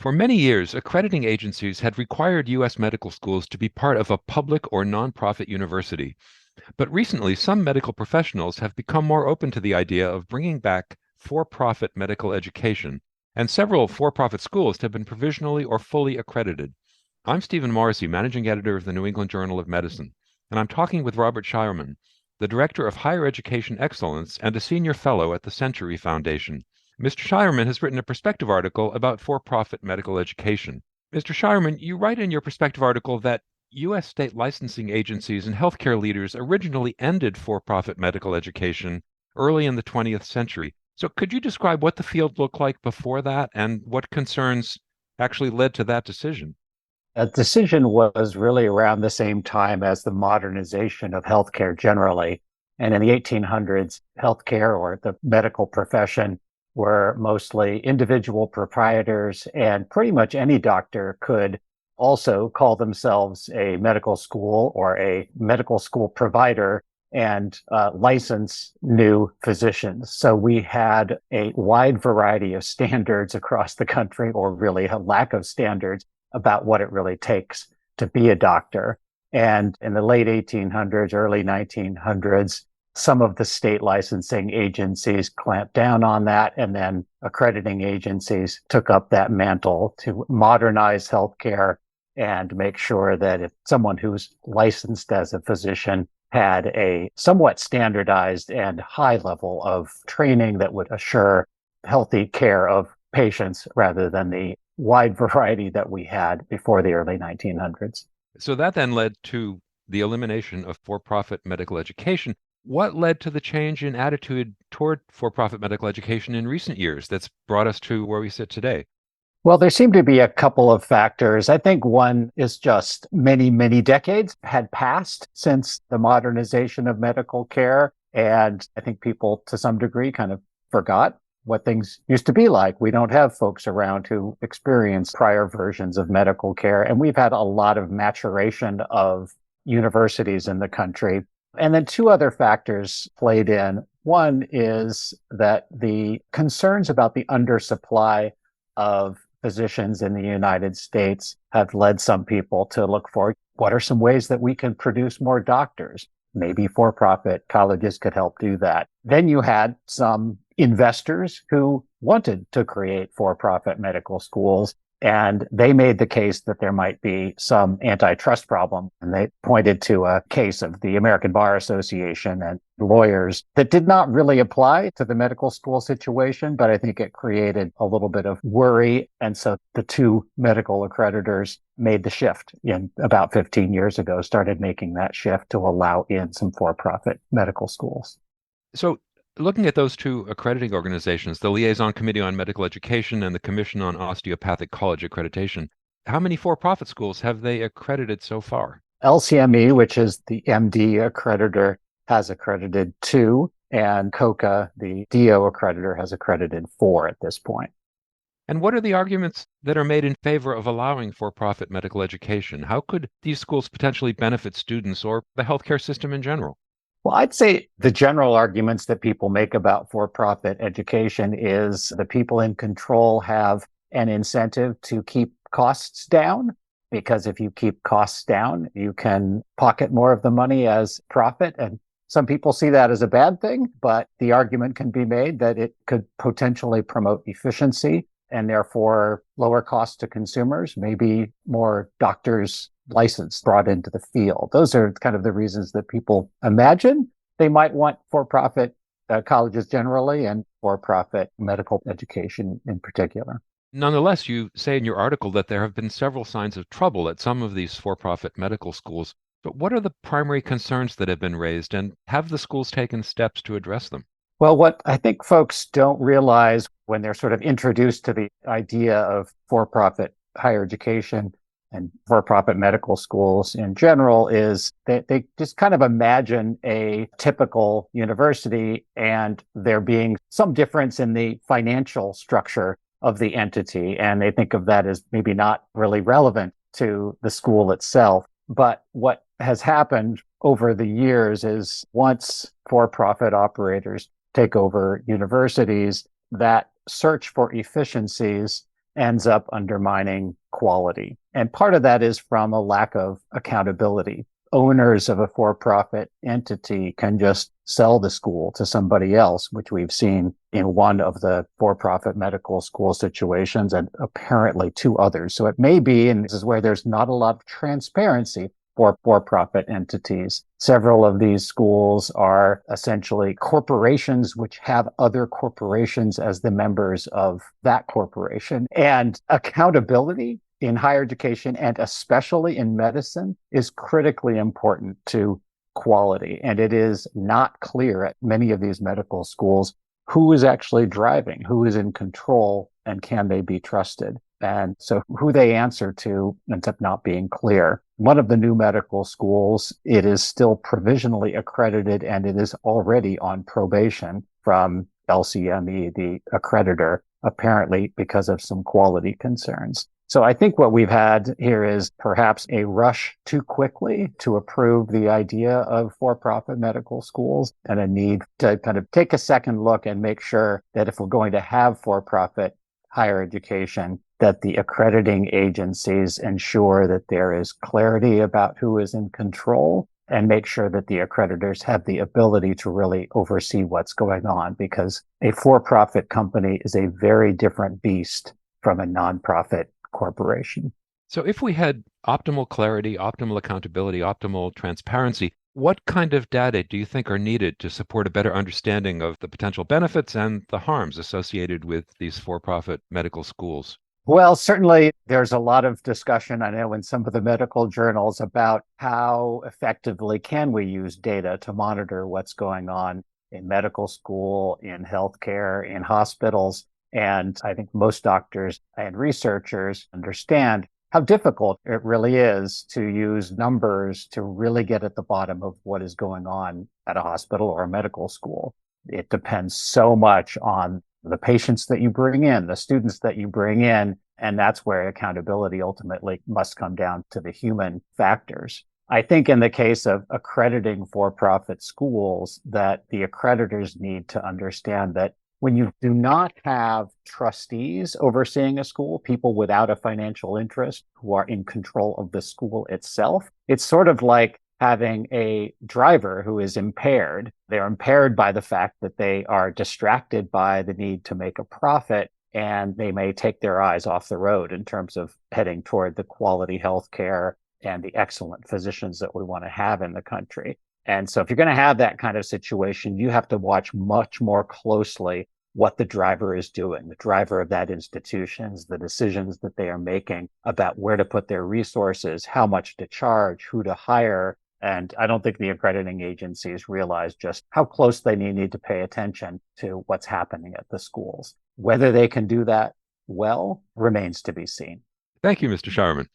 For many years, accrediting agencies had required U.S. medical schools to be part of a public or nonprofit university. But recently, some medical professionals have become more open to the idea of bringing back for-profit medical education, and several for-profit schools have been provisionally or fully accredited. I'm Stephen Morrissey, managing editor of the New England Journal of Medicine, and I'm talking with Robert Shireman, the director of higher education excellence and a senior fellow at the Century Foundation. Mr. Shireman has written a perspective article about for-profit medical education. Mr. Shireman, you write in your perspective article that U.S. state licensing agencies and healthcare leaders originally ended for-profit medical education early in the 20th century. So could you describe what the field looked like before that and what concerns actually led to that decision? A decision was really around the same time as the modernization of healthcare generally. And in the 1800s, healthcare or the medical profession were mostly individual proprietors, and pretty much any doctor could also call themselves a medical school or a medical school provider and license new physicians. So we had a wide variety of standards across the country, or really a lack of standards about what it really takes to be a doctor. And in the late 1800s, early 1900s, some of the state licensing agencies clamped down on that, and then accrediting agencies took up that mantle to modernize healthcare and make sure that if someone who's licensed as a physician had a somewhat standardized and high level of training that would assure healthy care of patients rather than the wide variety that we had before the early 1900s. So that then led to the elimination of for-profit medical education. What led to the change in attitude toward for-profit medical education in recent years that's brought us to where we sit today? Well, there seem to be a couple of factors. I think one is just many, many decades had passed since the modernization of medical care. And I think people, to some degree, kind of forgot what things used to be like. We don't have folks around who experienced prior versions of medical care. And we've had a lot of maturation of universities in the country. And then two other factors played in. One is that the concerns about the undersupply of physicians in the United States have led some people to look for what are some ways that we can produce more doctors. Maybe for-profit colleges could help do that. Then you had some investors who wanted to create for-profit medical schools, and they made the case that there might be some antitrust problem. And they pointed to a case of the American Bar Association and lawyers that did not really apply to the medical school situation, but I think it created a little bit of worry. And so the two medical accreditors made the shift in about 15 years ago, started making that shift to allow in some for-profit medical schools. So looking at those two accrediting organizations, the Liaison Committee on Medical Education and the Commission on Osteopathic College Accreditation, how many for-profit schools have they accredited so far? LCME, which is the MD accreditor, has accredited 2, and COCA, the DO accreditor, has accredited 4 at this point. And what are the arguments that are made in favor of allowing for-profit medical education? How could these schools potentially benefit students or the healthcare system in general? Well, I'd say the general arguments that people make about for-profit education is the people in control have an incentive to keep costs down, because if you keep costs down, you can pocket more of the money as profit. And some people see that as a bad thing, but the argument can be made that it could potentially promote efficiency and therefore lower costs to consumers, maybe more doctors license brought into the field. Those are kind of the reasons that people imagine they might want for-profit colleges generally and for-profit medical education in particular. Nonetheless, you say in your article that there have been several signs of trouble at some of these for-profit medical schools. But what are the primary concerns that have been raised, and have the schools taken steps to address them? Well, what I think folks don't realize when they're sort of introduced to the idea of for-profit higher education and for-profit medical schools in general is that they just kind of imagine a typical university and there being some difference in the financial structure of the entity. And they think of that as maybe not really relevant to the school itself. But what has happened over the years is once for-profit operators take over universities, that search for efficiencies ends up undermining quality. And part of that is from a lack of accountability. Owners of a for-profit entity can just sell the school to somebody else, which we've seen in one of the for-profit medical school situations and apparently two others. So it may be, and this is where there's not a lot of transparency for-profit entities. Several of these schools are essentially corporations which have other corporations as the members of that corporation. And accountability in higher education, and especially in medicine, is critically important to quality. And it is not clear at many of these medical schools who is actually driving, who is in control, and can they be trusted. And so who they answer to ends up not being clear. One of the new medical schools, it is still provisionally accredited, and it is already on probation from LCME, the accreditor, apparently because of some quality concerns. So I think what we've had here is perhaps a rush too quickly to approve the idea of for-profit medical schools, and a need to kind of take a second look and make sure that if we're going to have for-profit higher education, that the accrediting agencies ensure that there is clarity about who is in control, and make sure that the accreditors have the ability to really oversee what's going on, because a for-profit company is a very different beast from a nonprofit corporation. So if we had optimal clarity, optimal accountability, optimal transparency, what kind of data do you think are needed to support a better understanding of the potential benefits and the harms associated with these for-profit medical schools? Well, certainly there's a lot of discussion, I know, in some of the medical journals about how effectively can we use data to monitor what's going on in medical school, in healthcare, in hospitals. And I think most doctors and researchers understand how difficult it really is to use numbers to really get at the bottom of what is going on at a hospital or a medical school. It depends so much on the patients that you bring in, the students that you bring in, and that's where accountability ultimately must come down to the human factors. I think in the case of accrediting for-profit schools, that the accreditors need to understand that when you do not have trustees overseeing a school, people without a financial interest who are in control of the school itself, it's sort of like having a driver who is impaired. They're impaired by the fact that they are distracted by the need to make a profit, and they may take their eyes off the road in terms of heading toward the quality healthcare and the excellent physicians that we want to have in the country. And so if you're going to have that kind of situation, you have to watch much more closely what the driver is doing, the driver of that institutions, the decisions that they are making about where to put their resources, how much to charge, who to hire. And I don't think the accrediting agencies realize just how close they need to pay attention to what's happening at the schools. Whether they can do that well remains to be seen. Thank you, Mr. Shireman.